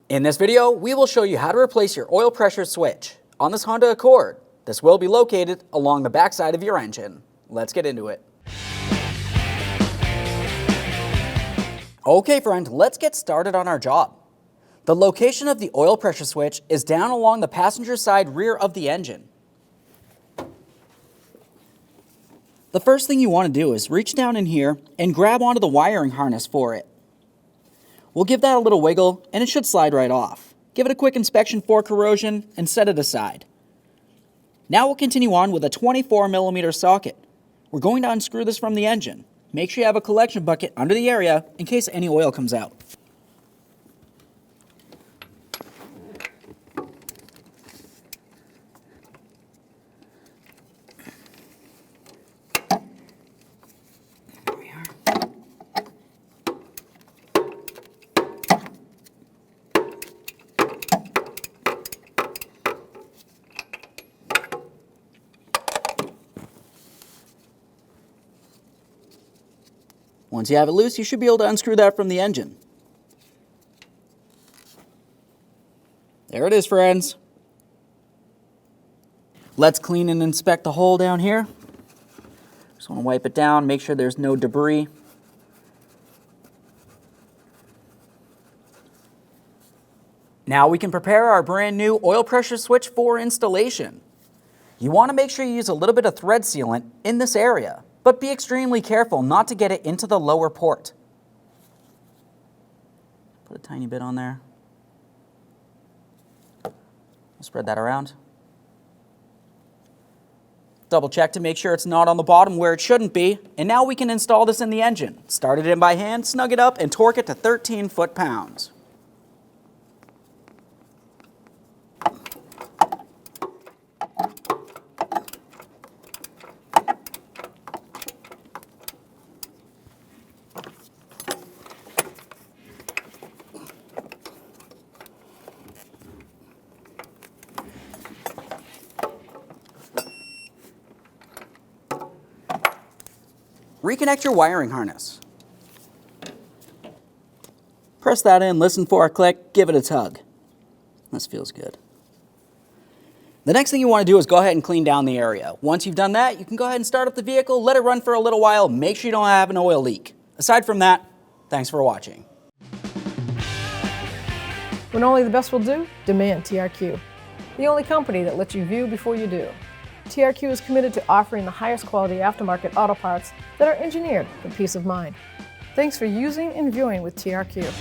In this video, we will show you how to replace your oil pressure switch on this Honda Accord. This will be located along the backside of your engine. Let's get into it. Okay friend, let's get started on our job. The location of the oil pressure switch is down along the passenger side rear of the engine. The first thing you want to do is reach down in here and grab onto the wiring harness for it. We'll give that a little wiggle and it should slide right off. Give it a quick inspection for corrosion and set it aside. Now we'll continue on with a 24mm socket. We're going to unscrew this from the engine. Make sure you have a collection bucket under the area in case any oil comes out. Once you have it loose, you should be able to unscrew that from the engine. There it is, friends. Let's clean and inspect the hole down here. Just want to wipe it down, make sure there's no debris. Now we can prepare our brand new oil pressure switch for installation. You want to make sure you use a little bit of thread sealant in this area, but be extremely careful not to get it into the lower port. Put a tiny bit on there. Spread that around. Double check to make sure it's not on the bottom where it shouldn't be, and now we can install this in the engine. Start it in by hand, snug it up, and torque it to 13 foot-pounds. Reconnect your wiring harness. Press that in, listen for a click, give it a tug. This feels good. The next thing you want to do is go ahead and clean down the area. Once you've done that, you can go ahead and start up the vehicle, let it run for a little while, make sure you don't have an oil leak. Aside from that, thanks for watching. When only the best will do, demand TRQ. The only company that lets you view before you do. TRQ is committed to offering the highest quality aftermarket auto parts that are engineered for peace of mind. Thanks for using and viewing with TRQ.